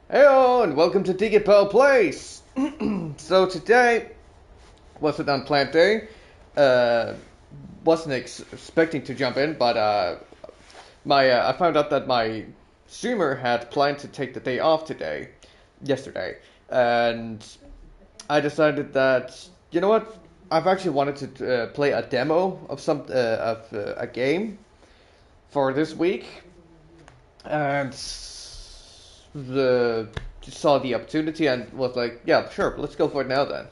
Hello and welcome to Digipal Place. So today was an unplanned day. Uh, wasn't expecting to jump in, but my I found out that my streamer had planned to take the day off yesterday, and I decided that you know what, I've actually wanted to play a demo of a game for this week, and the saw the opportunity and was like, yeah, sure, let's go for it now then.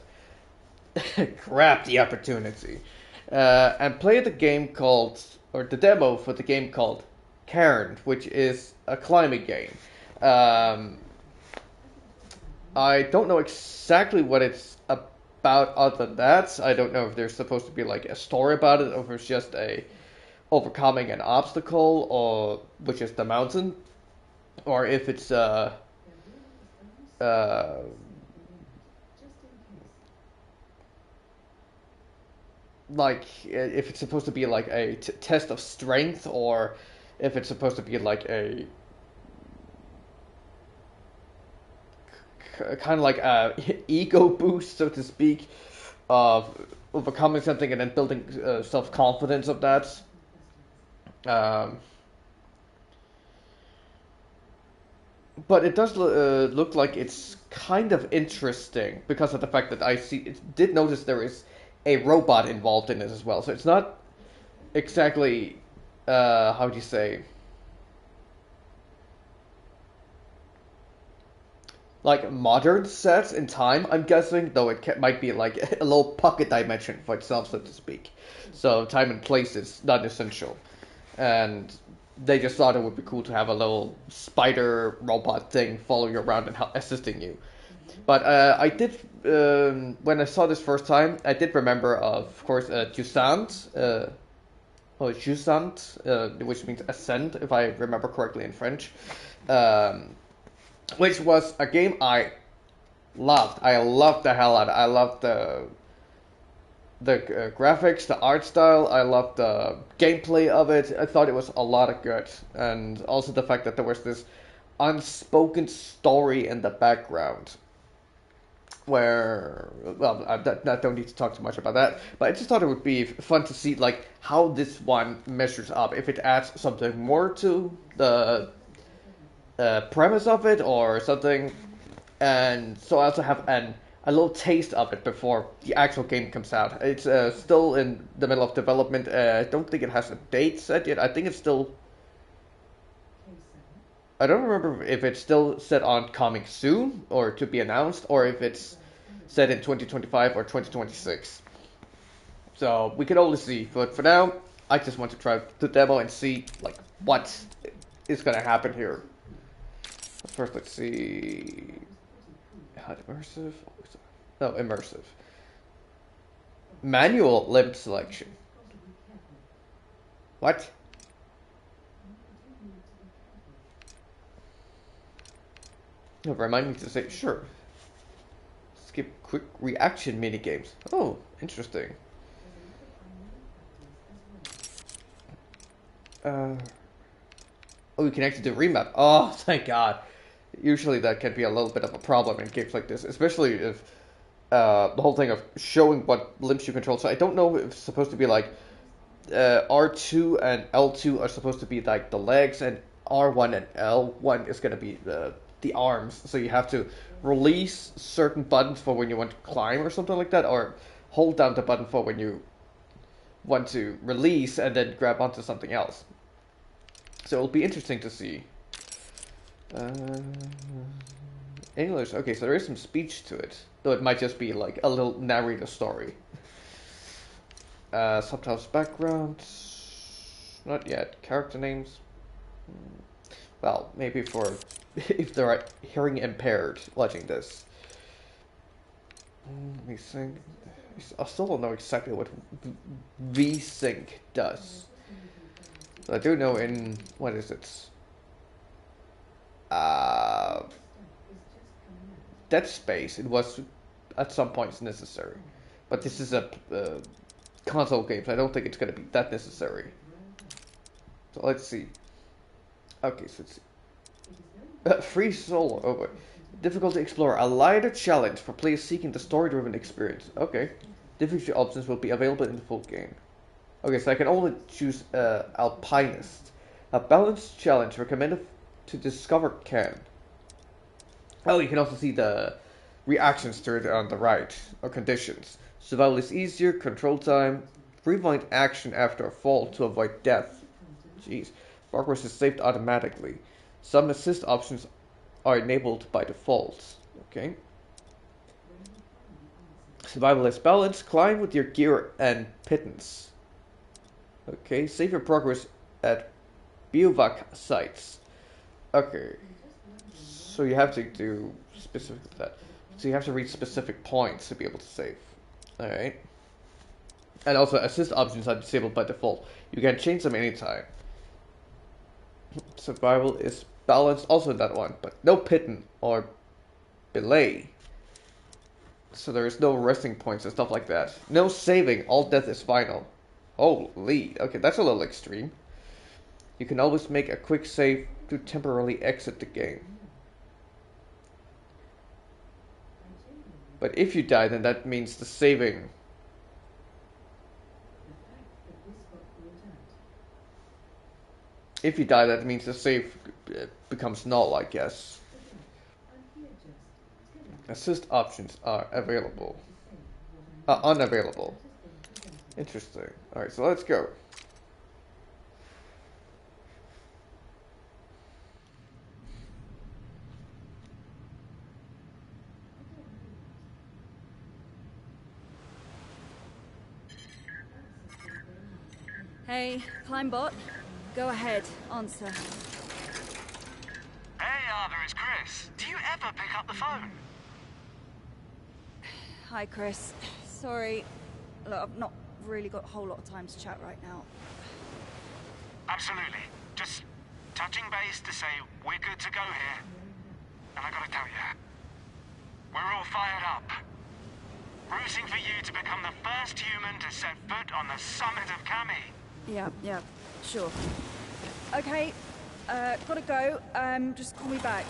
Grab the opportunity and play the game called, or the demo for the game called Cairn, which is a climbing game. Um, I don't know exactly what it's about other than that. I don't know if there's supposed to be like a story about it, or if it's just a overcoming an obstacle, or which is the mountain, or if it's uh, like if it's supposed to be like a test of strength, or if it's supposed to be like a kind of like a ego boost, so to speak, of overcoming something and then building self confidence of that. Um, but it does look like it's kind of interesting because of the fact that did notice there is a robot involved in it as well. So it's not exactly how do you say, like modern sets in time. I'm guessing, though might be like a little pocket dimension for itself, so to speak. So time and place is not essential, and they just thought it would be cool to have a little spider robot thing following you around and assisting you. But I did, when I saw this first time, I did remember, of course, Jusant, Jusant, which means ascend, if I remember correctly in French, um, which was a game I loved. I loved the hell out of it. I loved the graphics, the art style. I loved the gameplay of it. I thought it was a lot of good, and also the fact that there was this unspoken story in the background where, well, I don't need to talk too much about that, but I just thought it would be fun to see like how this one measures up, if it adds something more to the premise of it or something. And so I also have a little taste of it before the actual game comes out. It's still in the middle of development. I don't think it has a date set yet. I think it's still. I don't remember if it's still set on coming soon or to be announced, or if it's set in 2025 or 2026. So we can only see. But for now, I just want to try the demo and see like what is gonna happen here. First, let's see. Immersive? No, immersive. Manual limb selection. What? No, remind me to say, sure. Skip quick reaction mini games. Oh, interesting. Oh, we can actually do remap. Oh, thank God. Usually that can be a little bit of a problem in games like this, especially if the whole thing of showing what limbs you control. So I don't know if it's supposed to be like R2 and L2 are supposed to be like the legs, and R1 and L1 is going to be the arms. So you have to release certain buttons for when you want to climb or something like that, or hold down the button for when you want to release and then grab onto something else. So it'll be interesting to see. Uh, English. Okay, so there is some speech to it, though it might just be like a little narrator story. Subtitles, background. Not yet. Character names. Well, maybe for if they're hearing impaired watching this. Let me think. I still don't know exactly what VSync does. I do know in, what is it? Dead Space, it was at some points necessary. But this is a console game, so I don't think it's going to be that necessary. So let's see. Okay, so let's see. Free solo. Oh boy. Difficulty explorer. A lighter challenge for players seeking the story-driven experience. Okay. Difficulty options will be available in the full game. Okay, so I can only choose Alpinist. A balanced challenge recommended to discover Cairn. Oh, you can also see the reactions to it on the right, or conditions. Survival is easier, control time, rewind action after a fall to avoid death. Jeez. Progress is saved automatically. Some assist options are enabled by default. Okay. Survival is balanced. Climb with your gear and pittance. Okay. Save your progress at bivouac sites. Okay. So you have to do specific that. So you have to reach specific points to be able to save. Alright. And also assist options are disabled by default. You can change them anytime. Survival is balanced also in that one, but no pitten or belay. So there is no resting points and stuff like that. No saving, all death is final. Holy, okay, that's a little extreme. You can always make a quick save to temporarily exit the game. But if you die, then that means the saving. If you die, that means the save becomes null, I guess. Assist options are available. Unavailable. Interesting. Alright, so let's go. Hey, Climbot. Go ahead, answer. Hey, Arthur, it's Chris. Do you ever pick up the phone? Hi, Chris. Sorry. Look, I've not really got a whole lot of time to chat right now. Absolutely. Just touching base to say we're good to go here. And I gotta tell you, we're all fired up. Rooting for you to become the first human to set foot on the summit of Kami. Yeah, sure. Okay, gotta go. Just call me back.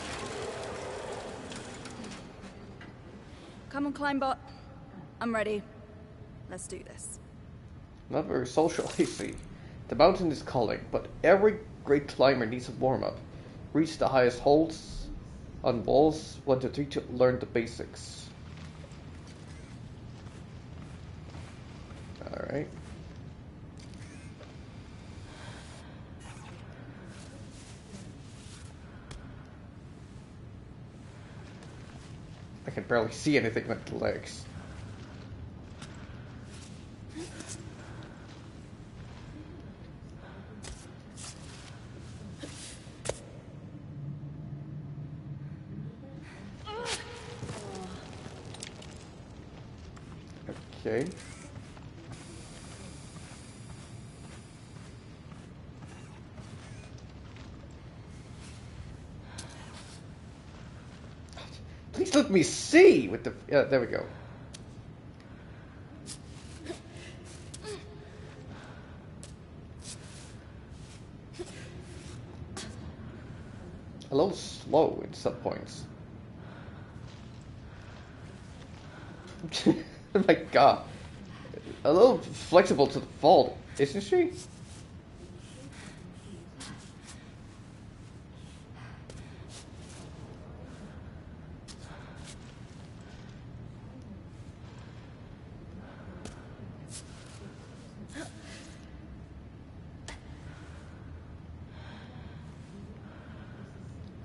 Come on, Climbot. I'm ready. Let's do this. Not very social, I see. The mountain is calling, but every great climber needs a warm-up. Reach the highest holds on walls 1 to 3 to learn the basics. Alright. I can barely see anything with the legs. Okay. Please let me see with the... Yeah, there we go. A little slow at some points. Oh my god. A little flexible to the fault, isn't she?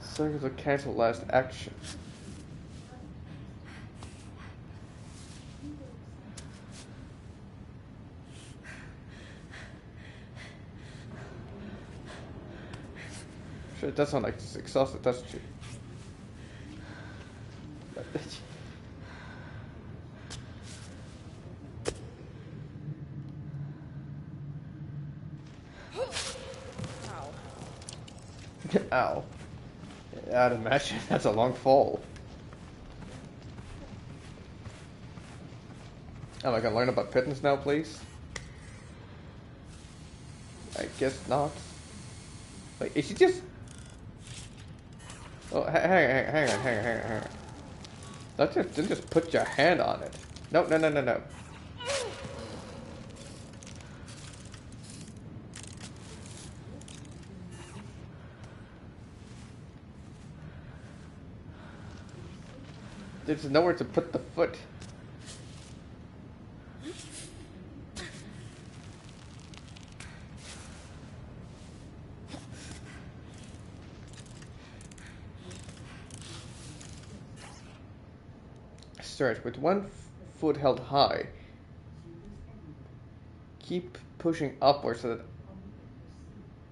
Serve to cancel last action. Sure, it does sound like she's exhausted, doesn't she? Ow. I'd imagine that's a long fall. Am I gonna learn about pittance now, please? I guess not. Wait, is she just... Oh, hang on. Don't just put your hand on it. No. There's nowhere to put the foot. Stretch with one foot held high. Keep pushing upwards so that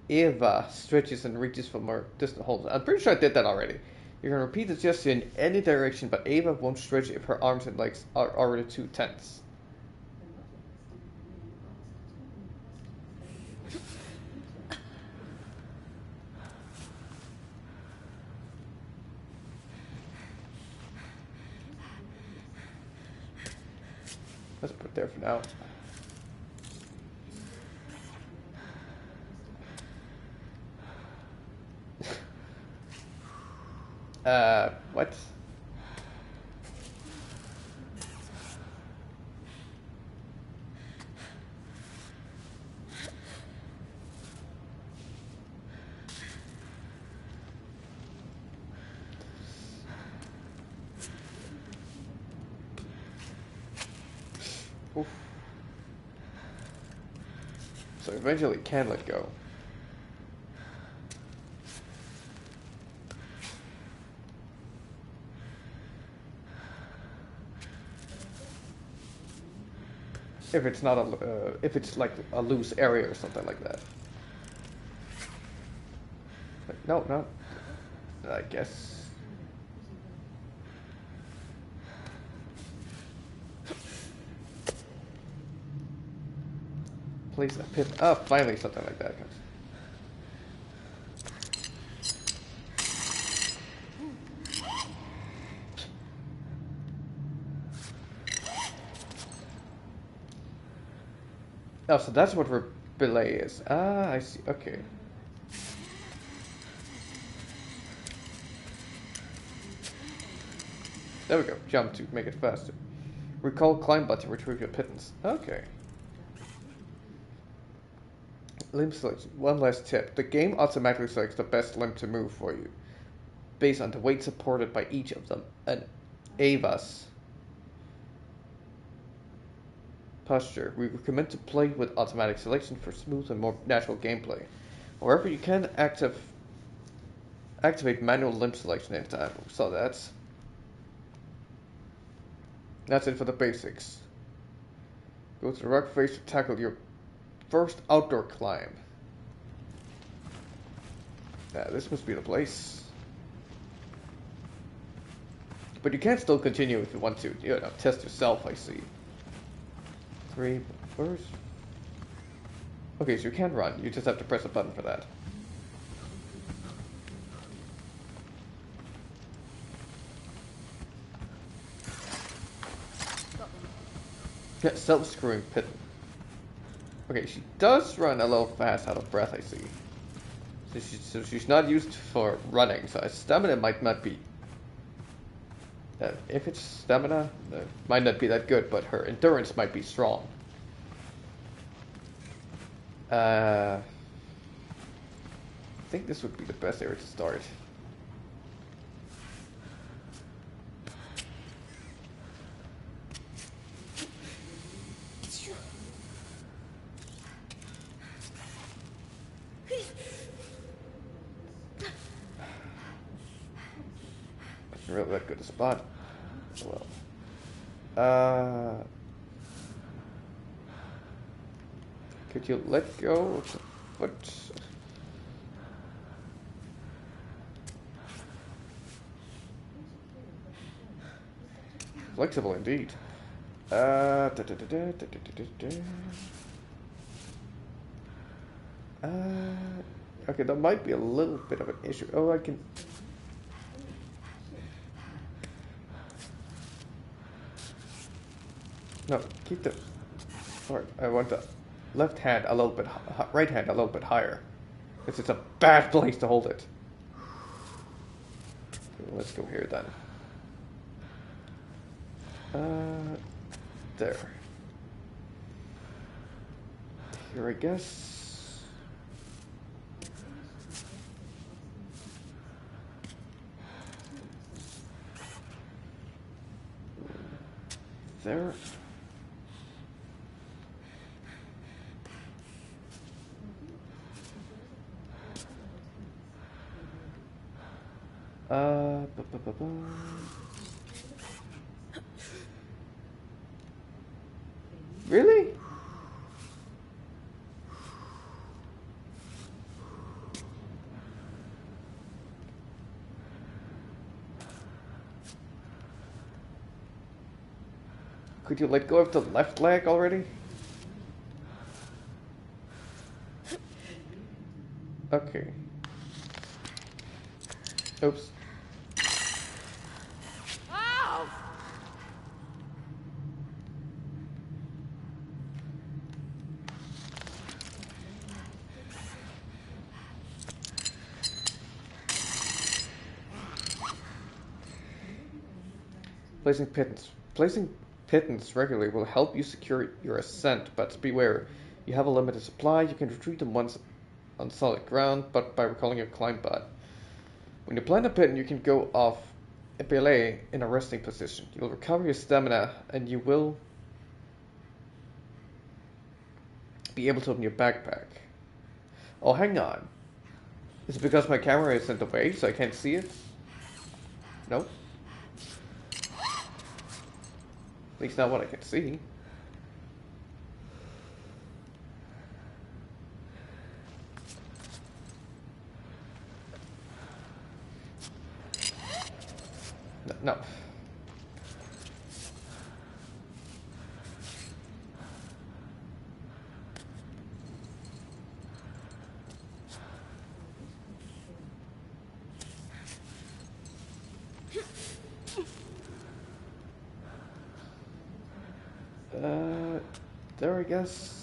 Eva stretches and reaches for more distant holds. I'm pretty sure I did that already. You can repeat the gesture in any direction, but Eva won't stretch if her arms and legs are already too tense. Let's put it there for now. What? Oof. So eventually it can let go. If it's not a, if it's like a loose area or something like that. Like, no. I guess. Place a pin. Oh, finally something like that. Oh, so that's what belay is. Ah, I see. Okay. There we go. Jump to make it faster. Recall climb button to retrieve your pittance. Okay. Limb selection. One last tip. The game automatically selects the best limb to move for you, based on the weight supported by each of them. And Ava's posture. We recommend to play with automatic selection for smooth and more natural gameplay. However, you can activate manual limb selection anytime. So that's it for the basics. Go to the rock face to tackle your first outdoor climb. Yeah, this must be the place. But you can still continue if you want to, test yourself, I see. 3, where's... Okay, so you can run, you just have to press a button for that. Yeah, self-screwing pitten. Okay, she does run a little fast out of breath, I see. So she's not used for running, so stamina might not be... if it's stamina, it might not be that good, but her endurance might be strong. I think this would be the best area to start. Really that good a spot. Well, could you let go of the foot? Flexible indeed. Okay, that might be a little bit of an issue. Oh, I can. No, keep the. Alright, I want the left hand a little bit, right hand a little bit higher. It's a bad place to hold it. Let's go here then. There. Here, I guess. There. Really? Could you let go of the left leg already? Okay. Oops. Oh! Placing pittance regularly will help you secure your ascent, but beware. You have a limited supply. You can retrieve them once on solid ground, but by recalling your climb bot. When you plant a pit, you can go off a belay in a resting position. You'll recover your stamina, and you will be able to open your backpack. Oh, hang on. Is it because my camera is in the way, so I can't see it? No. At least not what I can see. No. There, I guess.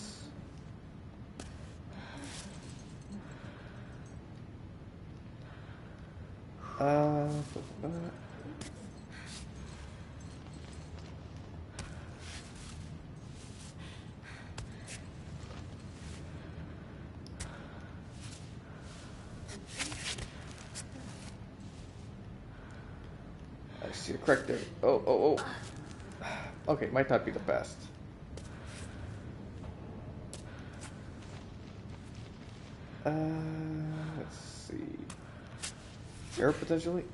I see a crack there. Oh. Okay, might not be the best. Let's see. Air potentially?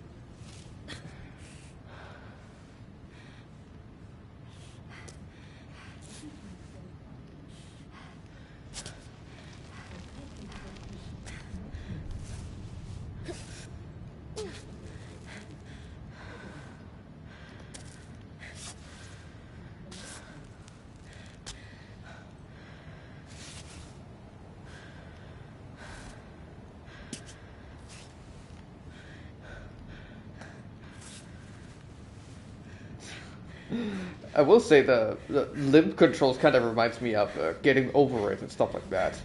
I will say the limb controls kind of reminds me of getting over it and stuff like that.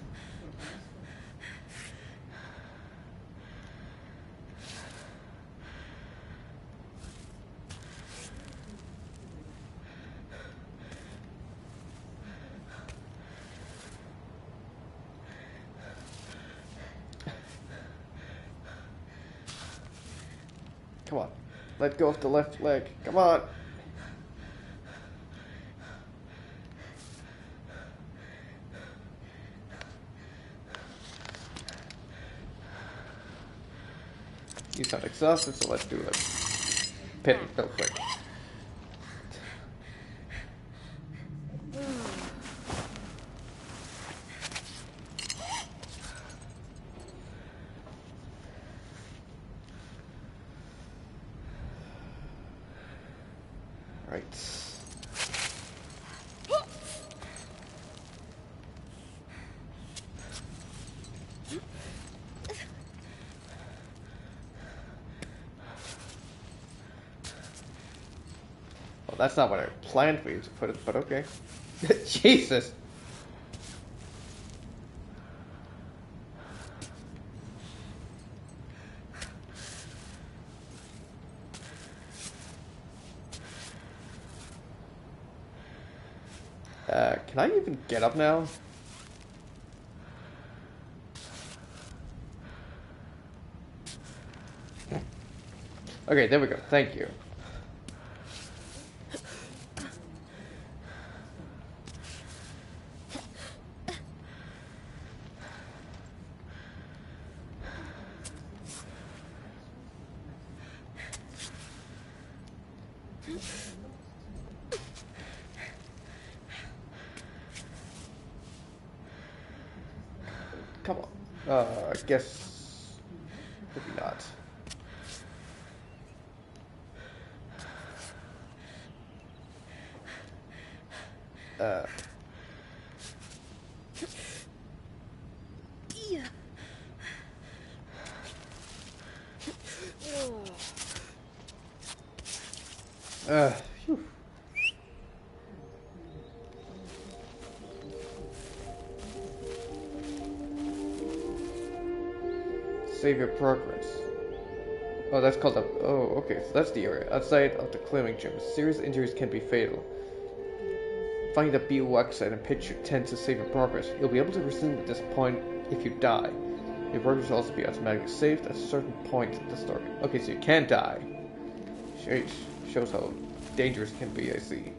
Come on, let go of the left leg. Come on. You sound exhausted, so let's do it. Pit real quick. Right. Well, that's not what I planned for you to put it, but okay. Jesus! Can I even get up now? Okay, there we go. Thank you. Come on. I guess maybe not. Phew. Save your progress. Oh, that's called a... Oh, okay, so that's the area. Outside of the climbing gym, serious injuries can be fatal. Find a BOX site and pitch your tent to save your progress. You'll be able to resume at this point if you die. Your progress will also be automatically saved at a certain point in the story. Okay, so you can die. Shows how dangerous it can be, I see.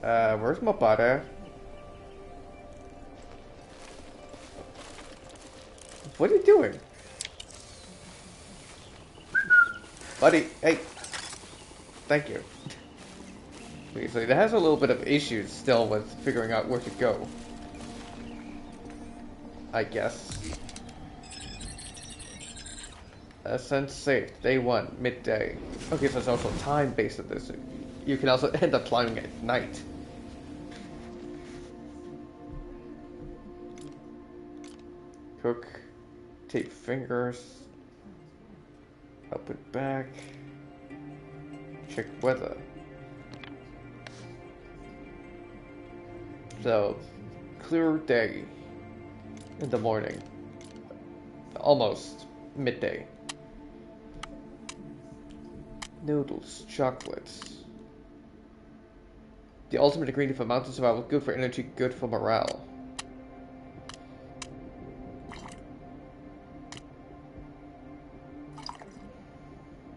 Where's my butter? What are you doing? Buddy, hey. Thank you. Okay, so it has a little bit of issues still with figuring out where to go. I guess. Ascent safe. Day 1, midday. Okay, so it's also time based on this. You can also end up climbing at night. Cook. Tape fingers. Up and back. Check weather. So, clear day in the morning. Almost midday. Noodles, chocolates. The ultimate ingredient for mountain survival, good for energy, good for morale.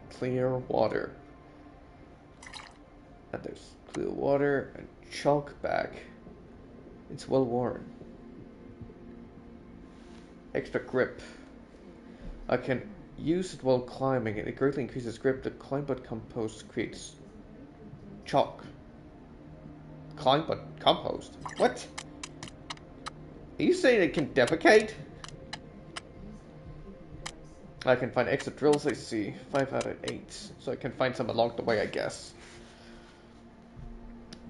Clear water. And there's clear water and chalk bag. It's well worn. Extra grip. I can use it while climbing and it greatly increases grip. The climb but compost creates chalk. Climb but compost? What? Are you saying it can defecate? I can find extra drills, I see. 5 out of 8. So I can find some along the way, I guess.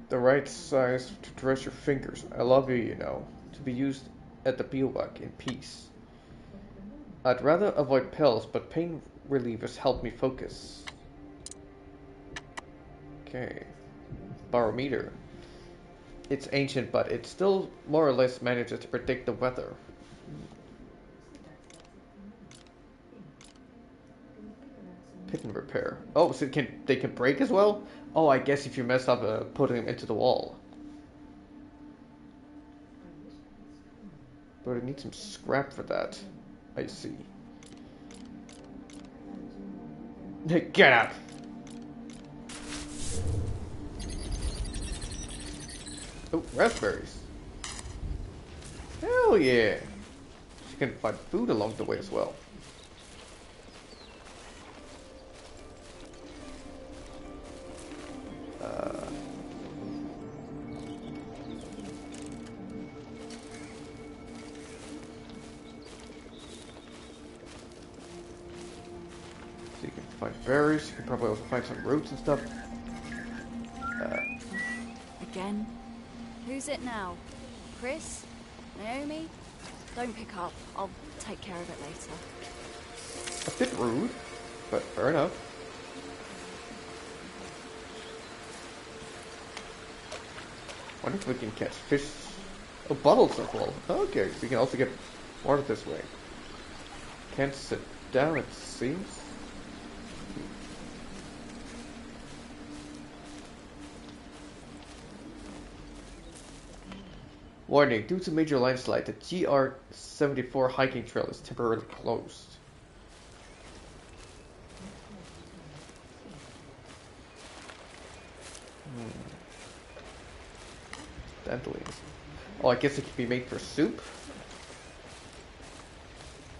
The right size to dress your fingers. I love you, you know. To be used at the bivouac in peace. I'd rather avoid pills, but pain relievers help me focus. Okay. Barometer. It's ancient, but it still more or less manages to predict the weather. Pit and repair. Oh, so they can break as well? Oh, I guess if you mess up putting them into the wall. But I need some scrap for that. I see. Get out! Oh, raspberries. Hell yeah! You can find food along the way as well. So you can find berries. You can probably also find some roots and stuff. Again? Who's it now? Chris? Naomi? Don't pick up. I'll take care of it later. A bit rude, but fair enough. Wonder if we can catch fish. Oh, bottles are full. Okay, so you can also get water this way. Can't sit down, it seems. Warning, due to major landslide, the GR74 hiking trail is temporarily closed. Dandelions. Oh, I guess it could be made for soup?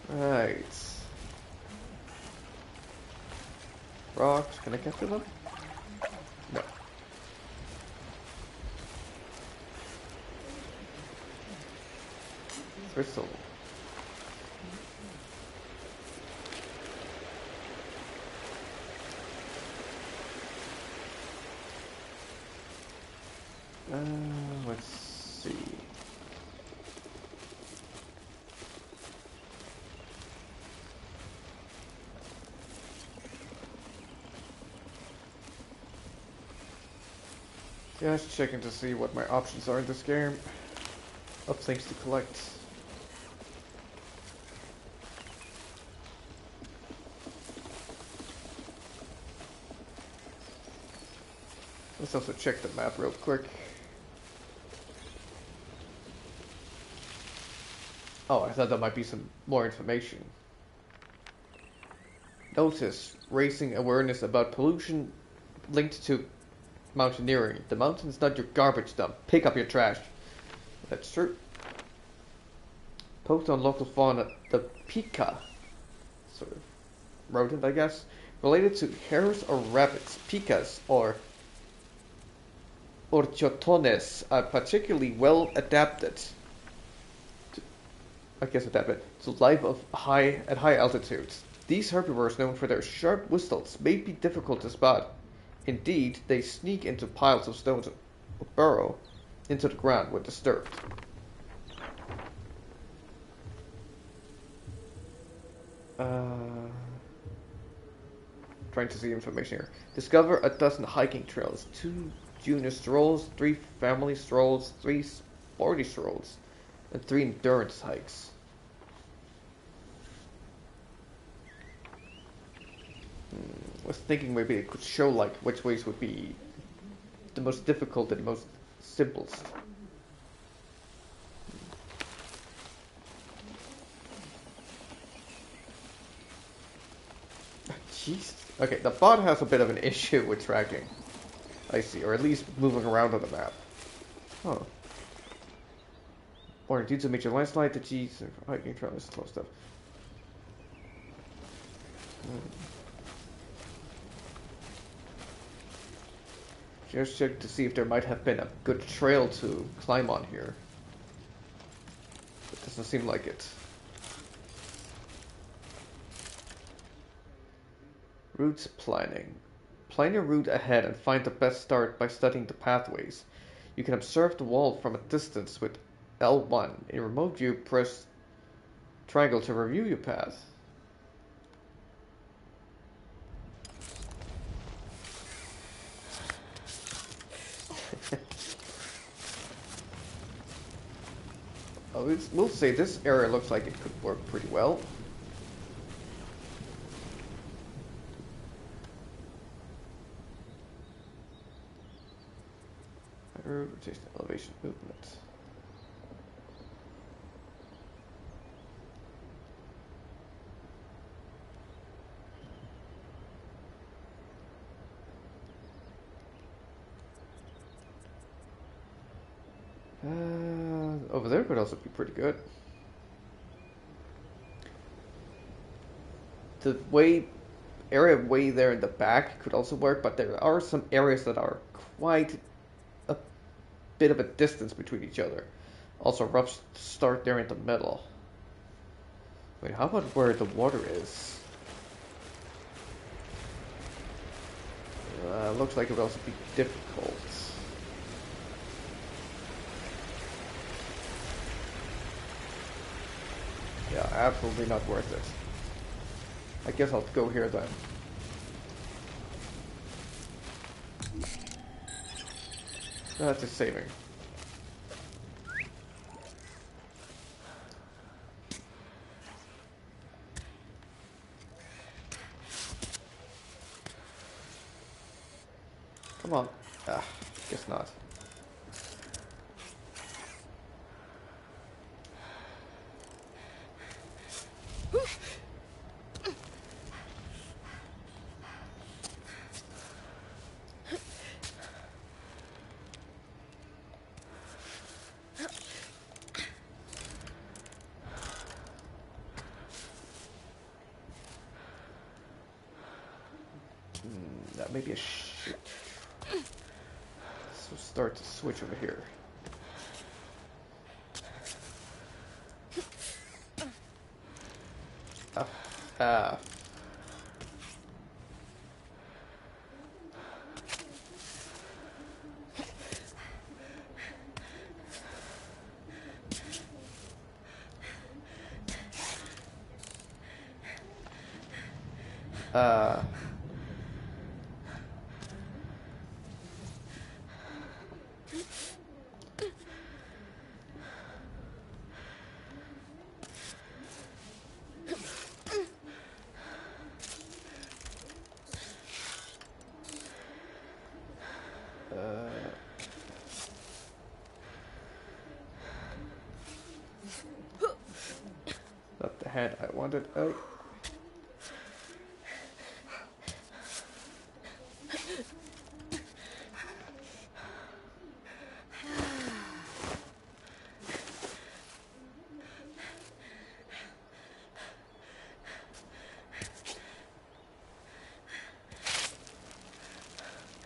Right. Rocks, can I get to them? No. Crystal. Let's see. Just checking to see what my options are in this game of things to collect. Let's also check the map real quick. Oh, I thought there might be some more information. Notice, raising awareness about pollution linked to mountaineering. The mountain is not your garbage dump. Pick up your trash. That's true. Post on local fauna. The pika, sort of rodent, I guess, related to hares or rabbits. Pikas or orchotones are particularly well adapted. To life at high altitudes. These herbivores, known for their sharp whistles, may be difficult to spot. Indeed, they sneak into piles of stones or burrow into the ground when disturbed. Trying to see information here. Discover a dozen hiking trails, 2 junior strolls, 3 family strolls, 3 sporty strolls, and 3 endurance hikes. Was thinking maybe it could show like which ways would be the most difficult and the most simplest. Jeez. Okay, the bot has a bit of an issue with tracking. I see, or at least moving around on the map. Huh. Or due to major landslide, the G's and hiking trail is closed up. Just check to see if there might have been a good trail to climb on here. It doesn't seem like it. Route planning. Plan your route ahead and find the best start by studying the pathways. You can observe the wall from a distance with L1. In remote view, press triangle to review your path. We'll say this area looks like it could work pretty well. Rotation, elevation, movement. Over there could also be pretty good. The area way there in the back could also work, but there are some areas that are quite a bit of a distance between each other. Also, rough start there in the middle. Wait, how about where the water is? Looks like it will also be difficult. Yeah, absolutely not worth it. I guess I'll go here then. That's just saving. Come on. Ah, guess not. That may be a shit. So start to switch over here. Ah. Not the hand I wanted. Oh.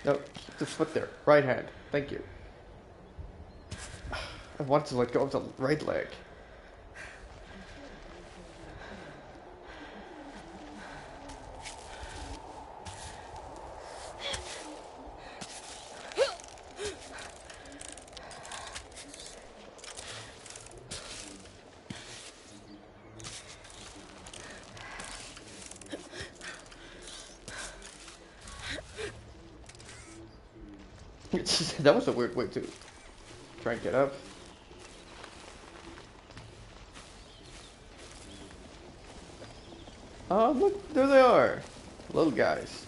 No, keep the foot there. Right hand. Thank you. I want to let go of the right leg. That was a weird way to try and get up. Oh, look, there they are. Little guys.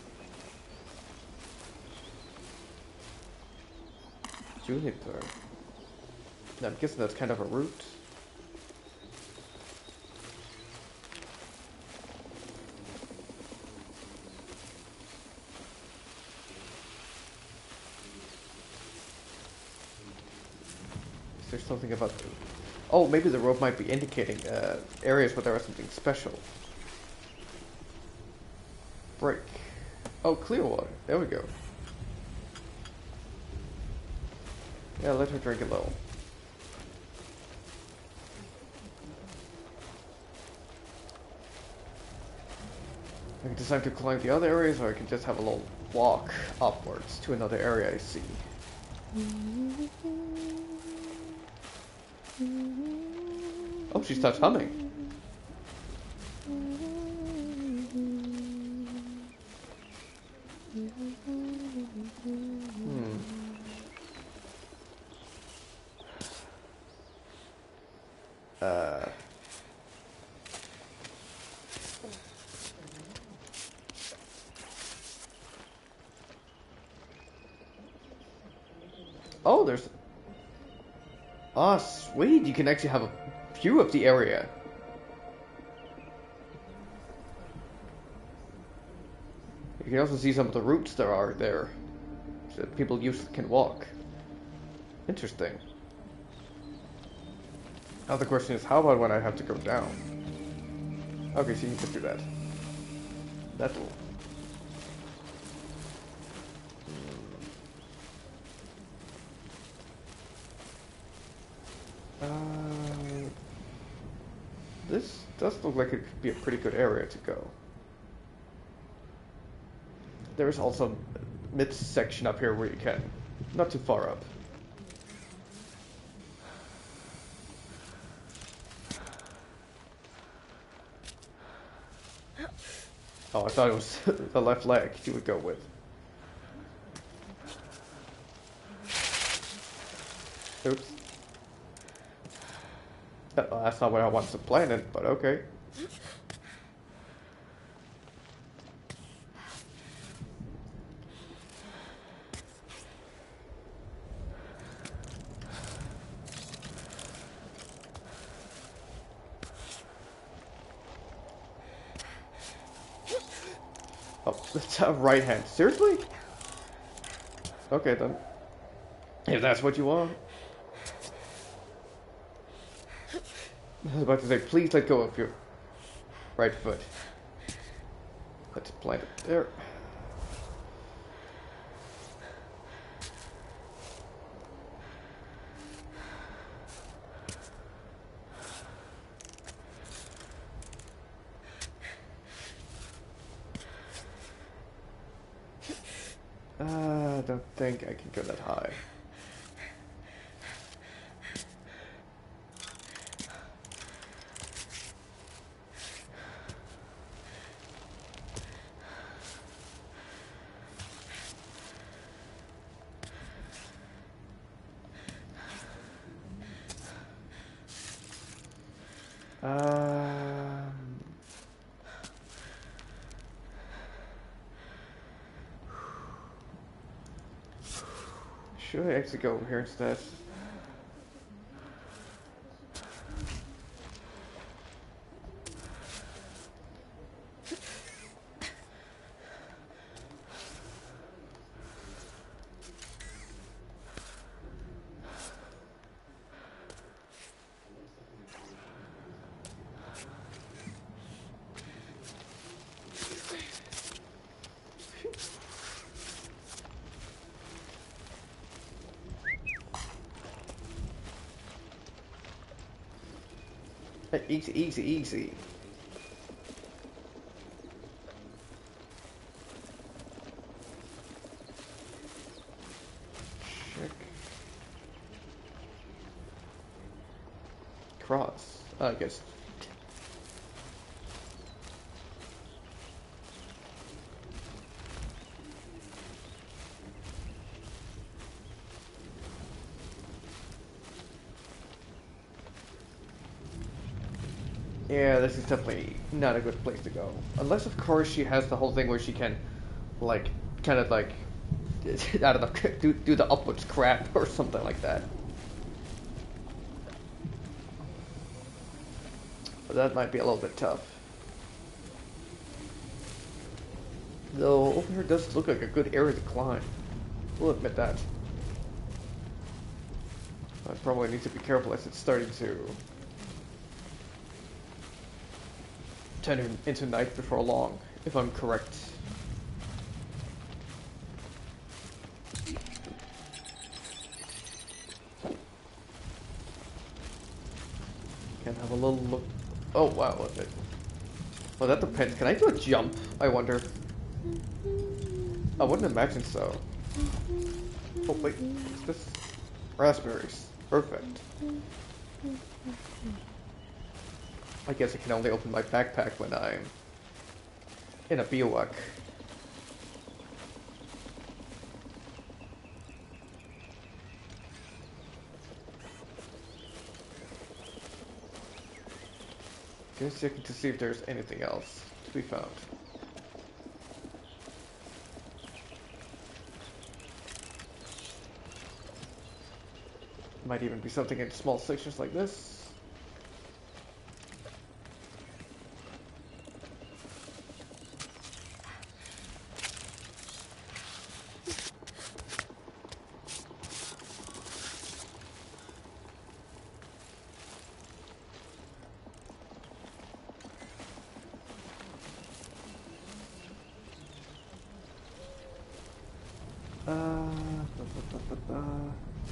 Juniper. Now, I'm guessing that's kind of a root. Is there something about the... Oh, maybe the rope might be indicating areas where there is something special. Break. Oh, clear water. There we go. Yeah, let her drink a little. I can decide to climb the other areas, or I can just have a little walk upwards to another area I see. Oh, she starts humming. Oh, there's... Ah, sweet. You can actually have a view of the area. You can also see some of the routes there are there. So that people usually can walk. Interesting. Now the question is, how about when I have to go down? Okay, so you can do that. That'll... This does look like it could be a pretty good area to go. There is also a mid-section up here where you can. Not too far up. Oh, I thought it was the left leg you would go with. Oops. That's not what I wanted to plan it, but okay. Oh, that's a right hand. Seriously? Okay then. If that's what you want. I was about to say, please let go of your right foot. Let's plant it there. I don't think I can go that high. Should I actually go over here instead? Hey, easy, easy, easy. Check. Cross. I guess. Yeah, this is definitely not a good place to go. Unless, of course, she has the whole thing where she can, like, kind of like, I don't know, do the upwards crap or something like that. But that might be a little bit tough. Though, over here does look like a good area to climb. We'll admit that. I probably need to be careful as it's starting to turn into night before long, if I'm correct. Can have a little look. Oh wow, okay. Well, that depends. Can I do a jump? I wonder. I wouldn't imagine so. Oh wait, what's this? Raspberries. Perfect. I guess I can only open my backpack when I'm in a bivouac. Just checking to see if there's anything else to be found. Might even be something in small sections like this.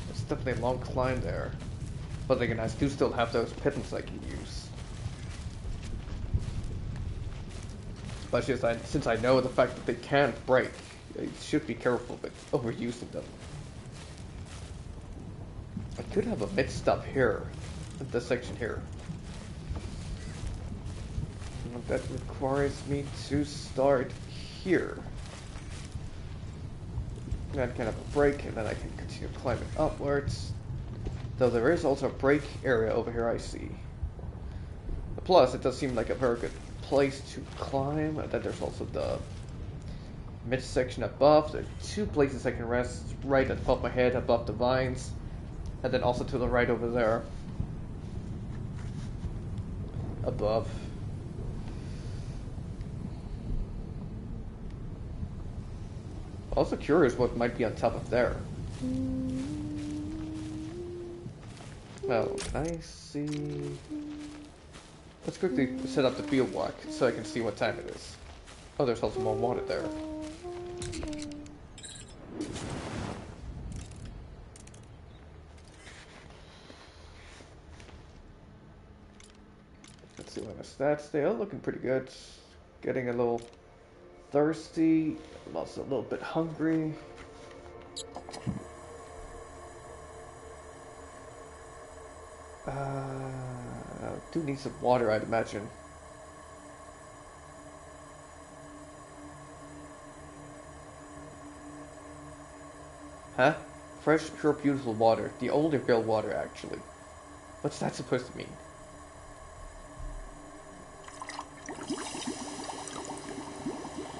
It's definitely a long climb there. But again, I do still have those pittons I can use. Especially since I know the fact that they can't break, I should be careful with overusing them. I could have a mid stop here, in this section here. That requires me to start here. Then kind of a break, and then I can continue climbing upwards. Though there is also a break area over here, I see. Plus, it does seem like a very good place to climb. And then there's also the midsection above. There are two places I can rest right above my head, above the vines. And then also to the right over there. Above. Also curious what might be on top of there. Well, can I see? Let's quickly set up the field walk so I can see what time it is. Oh, there's also more water there. Let's see what my stats. They are looking pretty good. Getting a little thirsty. I'm also a little bit hungry. Do need some water, I'd imagine. Huh? Fresh, pure, beautiful water. The only real water, actually. What's that supposed to mean?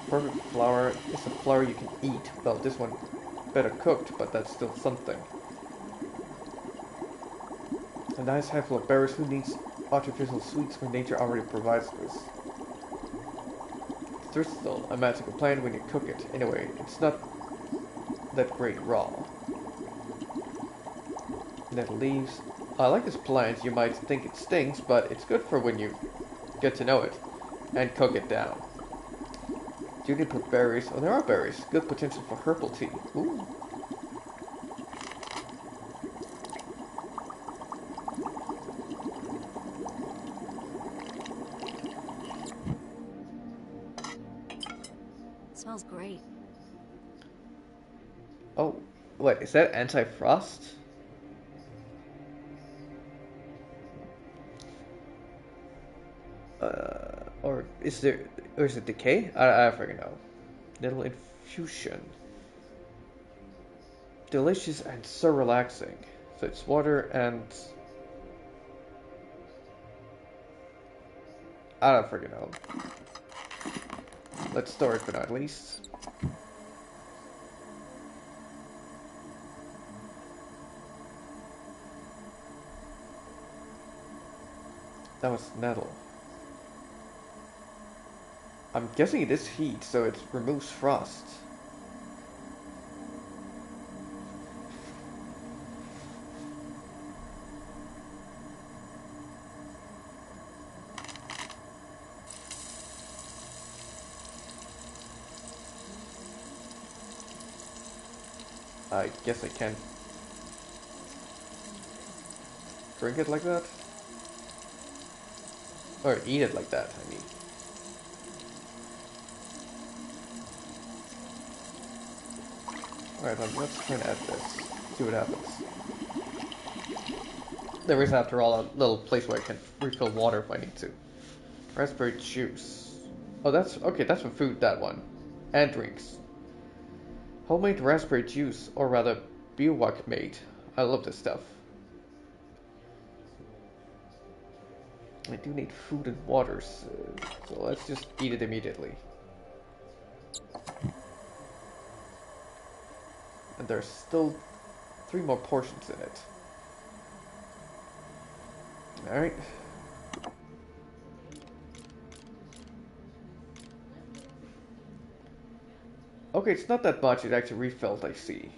Perfect flour is a flour you can eat. Well, this one better cooked, but that's still something. A nice handful of berries. Who needs artificial sweets when nature already provides this? Thistle, a magical plant when you cook it. Anyway, it's not that great raw. Nettle leaves. I like this plant. You might think it stinks, but it's good for when you get to know it and cook it down. Do you need to put berries? Oh, there are berries. Good potential for herbal tea. Ooh. Smells great. Oh, wait, is that anti-frost? Or is it decay? I freaking know. Nettle infusion. Delicious and so relaxing. So it's water and I don't freaking know. Let's store it for now at least. That was nettle. I'm guessing it is heat, so it removes frost. I guess I can drink it like that? Or eat it like that, I mean. Alright, let's try and add this. See what happens. There is, after all, a little place where I can refill water if I need to. Raspberry juice. Oh, that's... okay, that's for food, that one. And drinks. Homemade raspberry juice, or rather, biwak made. I love this stuff. I do need food and water, so let's just eat it immediately. And there's still 3 more portions in it. Alright. Okay, it's not that much, it actually refilled, I see.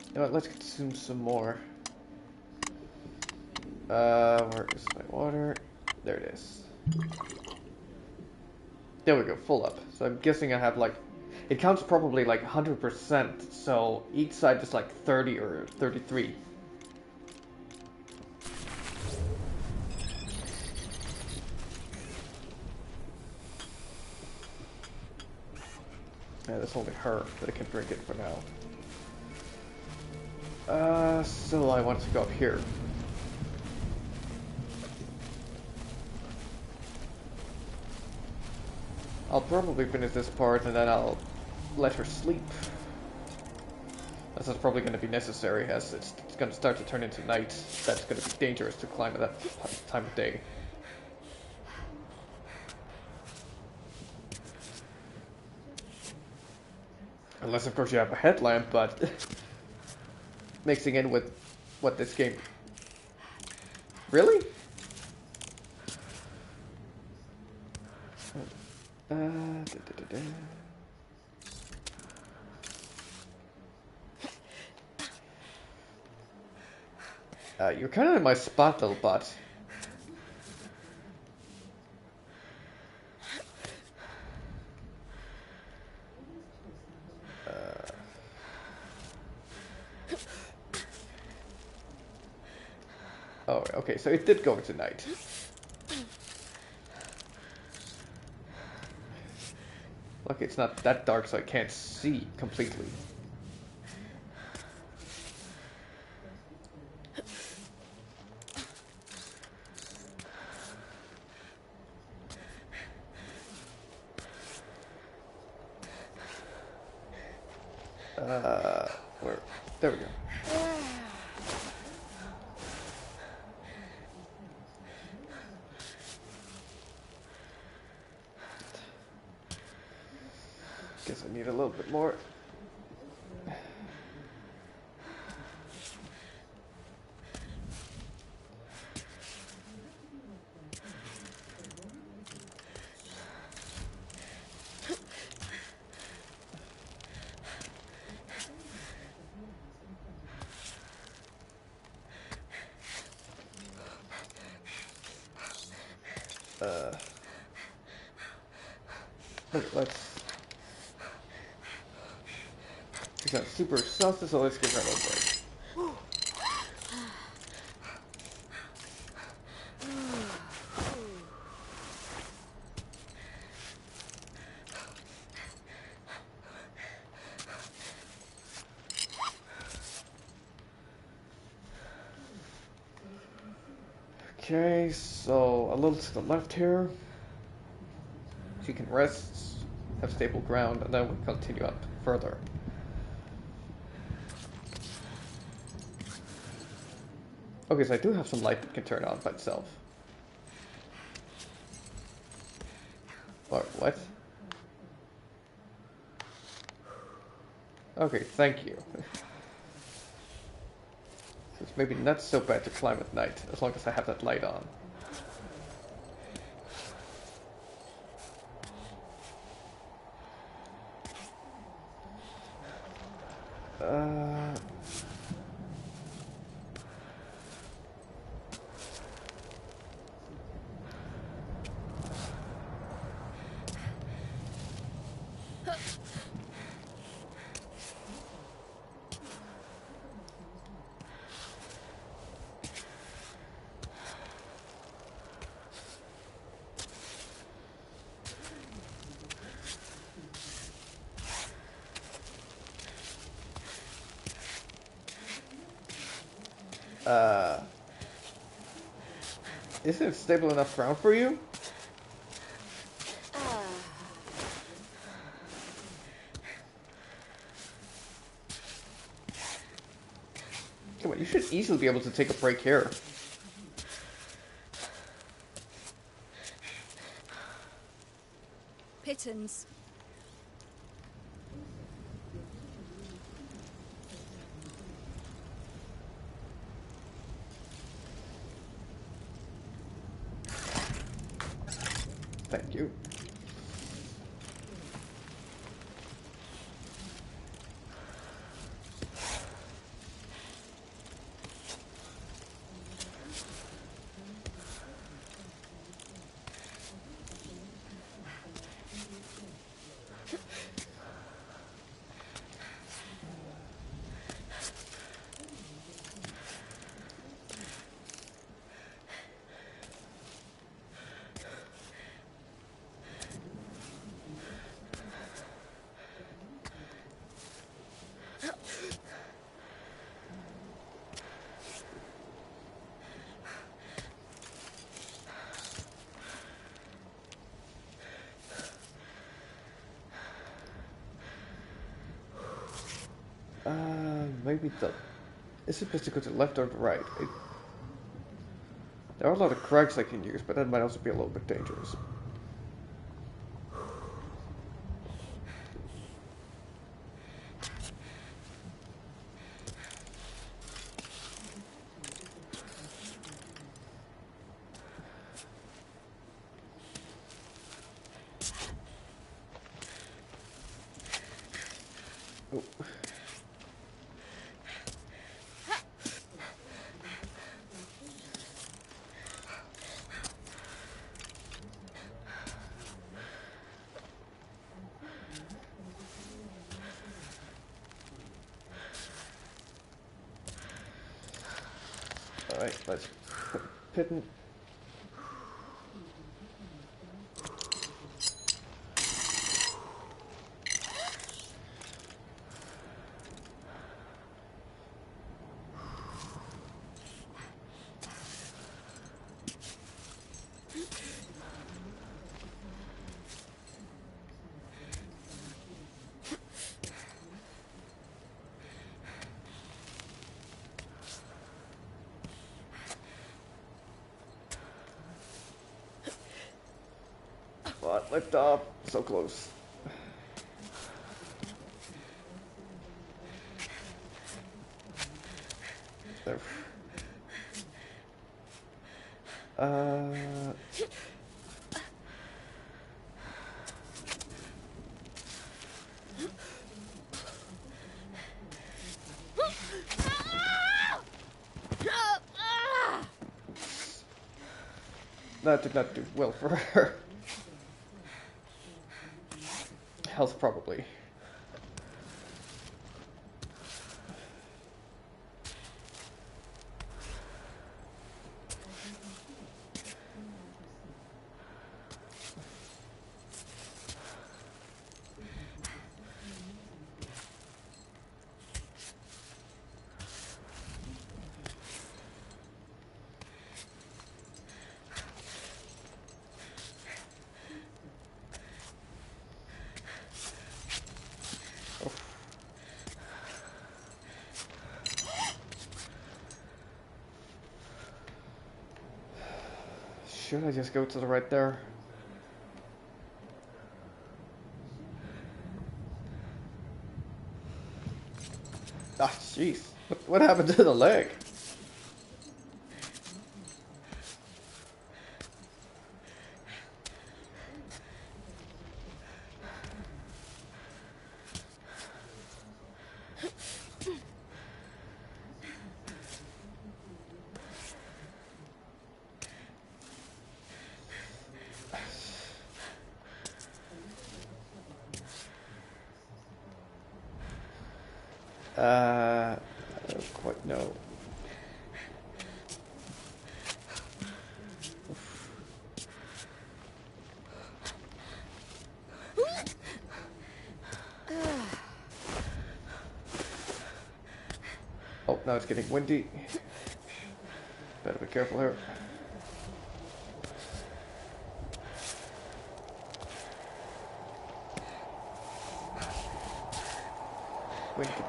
You know what, let's consume some more. Where is my water? There it is. There we go, full up. So I'm guessing I have like... it counts probably like 100%, so each side is like 30 or 33. Yeah, that's only her that I can drink it for now. So I want to go up here. I'll probably finish this part and then I'll let her sleep. That's probably going to be necessary as it's going to start to turn into night. That's going to be dangerous to climb at that time of day. Unless, of course, you have a headlamp, but mixing in with what this game... Really? You're kind of in my spot, little butt. Alright. Okay, so it did go into night. Lucky it's not that dark so I can't see completely. Where? There we go. Guess I need a little bit more. Let's. She's not super exhausted, so let's give her a little break. Okay, so a little to the left here. She can rest, have stable ground, and then we continue up further. Okay, so I do have some light that can turn on by itself. Or what? Okay, thank you. So it's maybe not so bad to climb at night, as long as I have that light on. Isn't it stable enough ground for you? Come on, you should easily be able to take a break here. Pittons. Thank you. Maybe the... Is it best to go to the left or the right? There are a lot of cracks I can use, but that might also be a little bit dangerous. Oh. Alright, let's Pitten. What? Lift up. So close. There. That did not do well for her. Health, probably. Should I just go to the right there? Ah, jeez. What happened to the leg? I don't quite know. Oh, now it's getting windy. Better be careful here. Wind can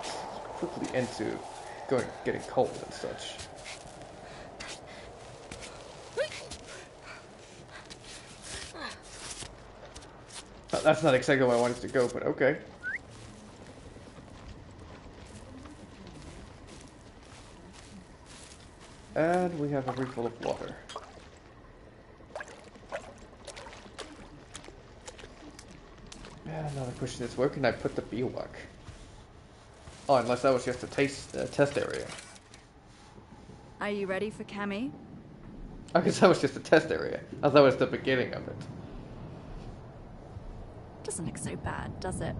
quickly into getting cold and such. That's not exactly where I wanted to go, but okay. And we have a refill of water. And another question is, where can I put the bivouac? Oh, unless that was just a test area. Are you ready for Cammy? I guess that was just a test area. I thought that was the beginning of it. Doesn't look so bad, does it?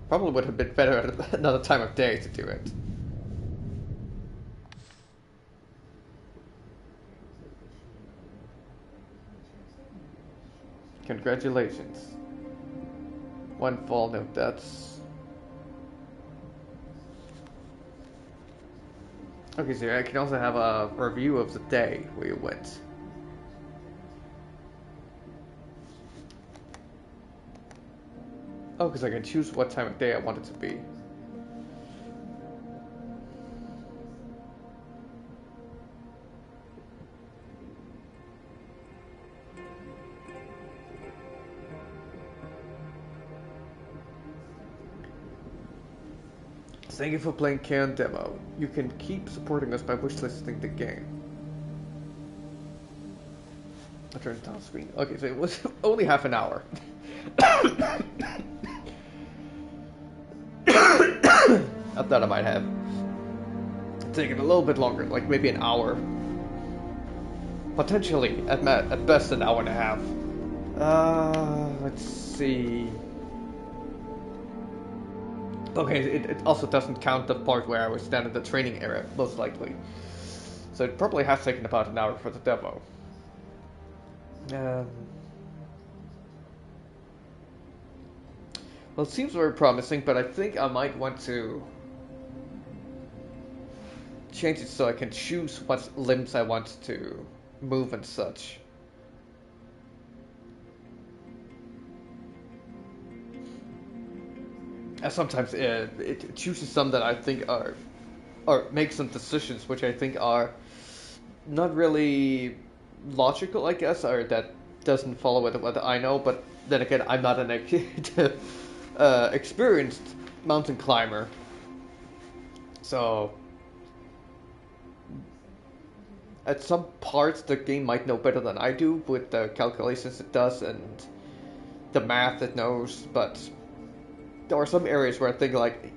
Probably would have been better at another time of day to do it. Congratulations. One fall, no deaths. Okay, so I can also have a review of the day where you went. Oh, because I can choose what time of day I want it to be. Thank you for playing Cairn demo. You can keep supporting us by wishlisting the game. I turned down screen. Okay, so it was only half an hour. I thought I might have taken a little bit longer, like maybe an hour. Potentially, at best, an hour and a half. Let's see. Okay, it also doesn't count the part where I was down in the training area, most likely. So it probably has taken about an hour for the demo. Well, it seems very promising, but I think I might want to change it so I can choose what limbs I want to move and such. And sometimes it chooses some that I think are, or makes some decisions which I think are not really logical, I guess, or that doesn't follow with what I know. But then again, I'm not an experienced mountain climber, so at some parts the game might know better than I do with the calculations it does and the math it knows. But there are some areas where I think like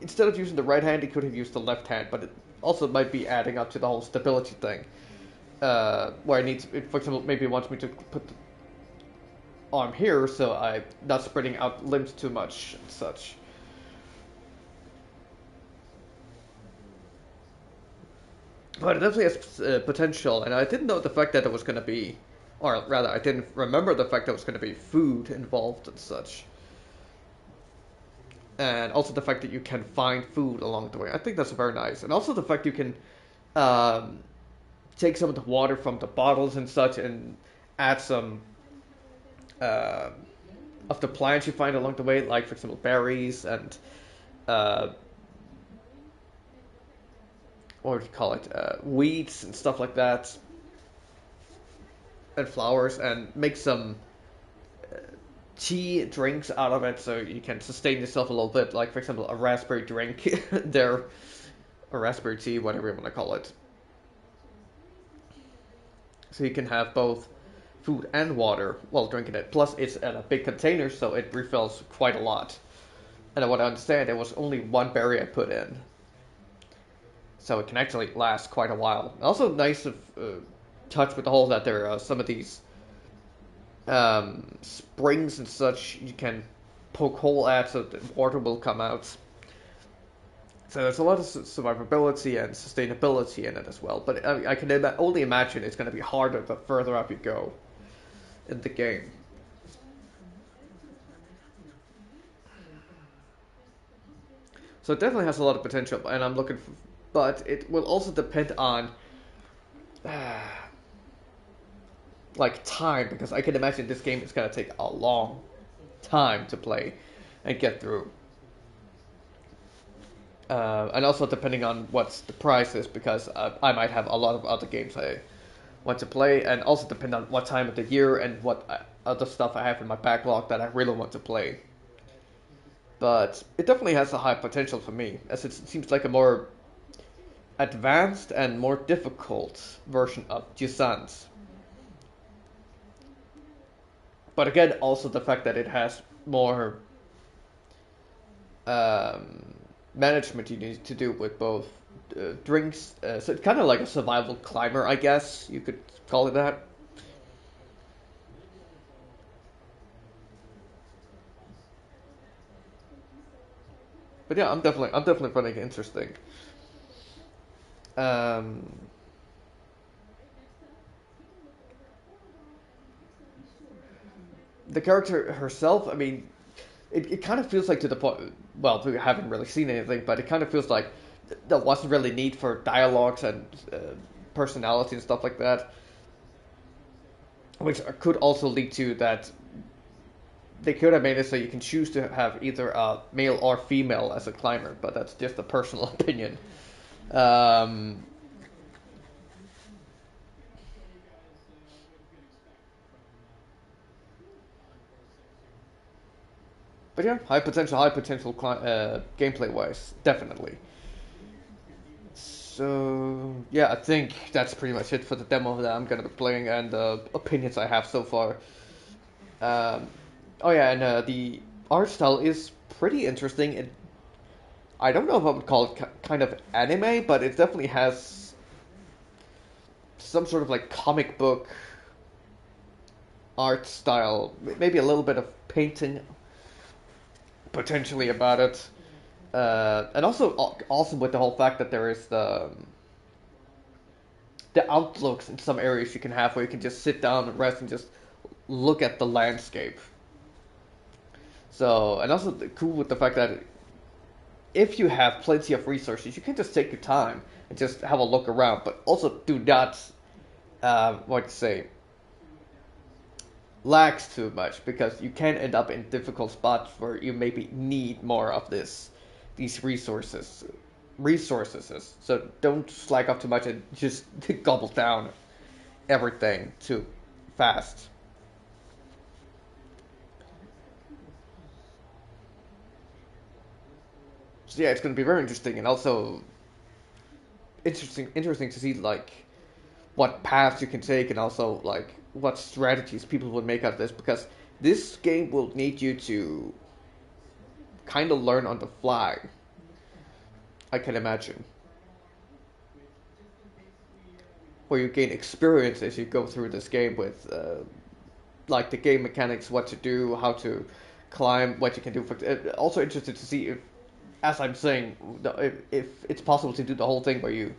instead of using the right hand, it could have used the left hand, but it also might be adding up to the whole stability thing. Where I need to, for example, maybe it wants me to put the arm here so I'm not spreading out limbs too much and such. But it definitely has potential, and I didn't know the fact that it was going to be, or rather, I didn't remember the fact that it was going to be food involved and such. And also the fact that you can find food along the way. I think that's very nice. And also the fact you can take some of the water from the bottles and such and add some of the plants you find along the way, like for example berries and what would you call it, weeds and stuff like that, and flowers, and make some tea drinks out of it so you can sustain yourself a little bit, like for example a raspberry drink there, or raspberry tea, whatever you want to call it. So you can have both food and water while drinking it. Plus it's in a big container, so it refills quite a lot. And what I understand, there was only one berry I put in, so it can actually last quite a while. Also nice of touch with the whole that there are some of these springs and such you can poke hole at so that water will come out. So there's a lot of survivability and sustainability in it as well. But I can only imagine it's going to be harder the further up you go in the game. So it definitely has a lot of potential, and I'm looking for, but it will also depend on like time, because I can imagine this game is going to take a long time to play and get through. And also depending on what the price is, because I might have a lot of other games I want to play, and also depend on what time of the year and what other stuff I have in my backlog that I really want to play. But it definitely has a high potential for me, as it seems like a more advanced and more difficult version of Jusant. But again, also the fact that it has more management you need to do with both drinks. So it's kind of like a survival climber, I guess you could call it that. But yeah, I'm definitely finding it interesting. The character herself, I mean, it kind of feels like to the point. Well, we haven't really seen anything, but it kind of feels like there wasn't really need for dialogues and personality and stuff like that, which could also lead to that they could have made it so you can choose to have either a male or female as a climber, but that's just a personal opinion. But yeah, high potential gameplay wise, definitely. So yeah, I think that's pretty much it for the demo that I'm gonna be playing and the opinions I have so far. Oh yeah, and the art style is pretty interesting. I don't know if I would call it kind of anime, but it definitely has some sort of like comic book art style, maybe a little bit of painting potentially about it. And also awesome with the whole fact that there is the outlooks in some areas you can have where you can just sit down and rest and just look at the landscape. So, and also cool with the fact that if you have plenty of resources, you can just take your time and just have a look around, but also do not, what to say, lax too much, because you can end up in difficult spots where you maybe need more of these resources. So don't slack off too much and just gobble down everything too fast. So yeah, it's going to be very interesting, and also interesting to see like what paths you can take, and also like what strategies people would make out of this, because this game will need you to kind of learn on the fly. I can imagine, where you gain experience as you go through this game with like the game mechanics, what to do, how to climb, what you can do. Also interested to see if, as I'm saying, if it's possible to do the whole thing where you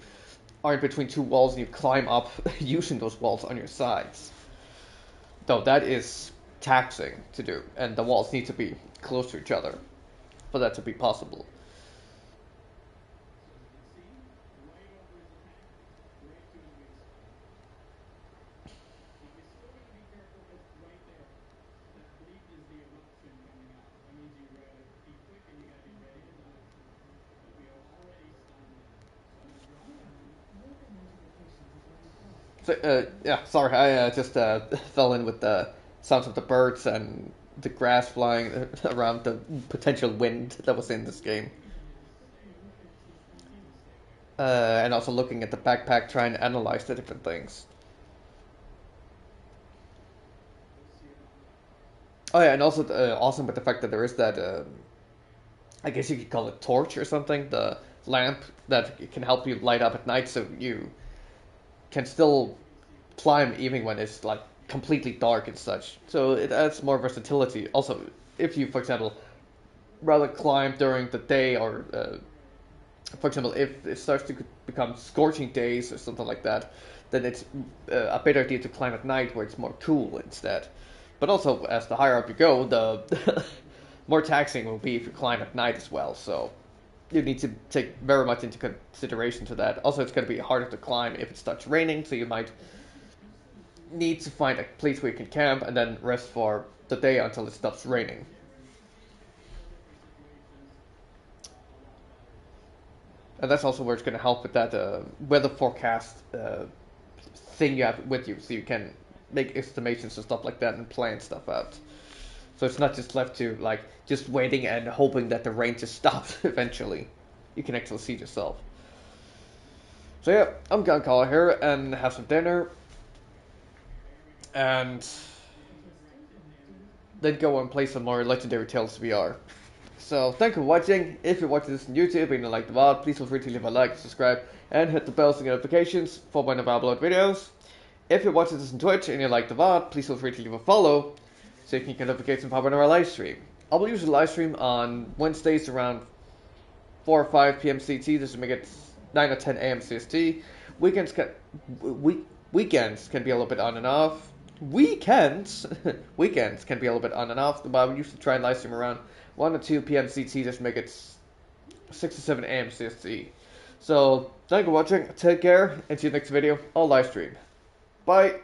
are in between two walls and you climb up using those walls on your sides. Though that is taxing to do, and the walls need to be close to each other for that to be possible. So, yeah, sorry, I just fell in with the sounds of the birds and the grass flying around the potential wind that was in this game. And also looking at the backpack, trying to analyze the different things. Oh yeah, and also awesome with the fact that there is that, I guess you could call it torch or something, the lamp that can help you light up at night, so you can still climb even when it's like completely dark and such. So it adds more versatility. Also, if you, for example, rather climb during the day, or for example, if it starts to become scorching days or something like that, then it's a better idea to climb at night where it's more cool instead. But also, as the higher up you go, the more taxing it will be if you climb at night as well. So you need to take very much into consideration to that. Also, it's going to be harder to climb if it starts raining, so you might need to find a place where you can camp and then rest for the day until it stops raining. And that's also where it's going to help with that weather forecast thing you have with you, so you can make estimations and stuff like that and plan stuff out. So it's not just left to like just waiting and hoping that the rain just stops eventually. You can actually see it yourself. So yeah, I'm gonna call it here and have some dinner, and then go and play some more Legendary Tales VR. So thank you for watching. If you're watching this on YouTube and you like the VOD, please feel free to leave a like, subscribe, and hit the bells and notifications for when I upload videos. If you're watching this on Twitch and you like the VOD, please feel free to leave a follow so you can get notifications pop on our live stream. I will usually live stream on Wednesdays around 4 or 5 p.m. CT. This will make it 9 or 10 a.m. CST. Weekends can be a little bit on and off. Weekends can be a little bit on and off, but I usually try and live stream around 1 or 2 p.m. CT, just make it 6 or 7 a.m. CST. So, thank you for watching, take care, and see you next video, I'll live stream. Bye!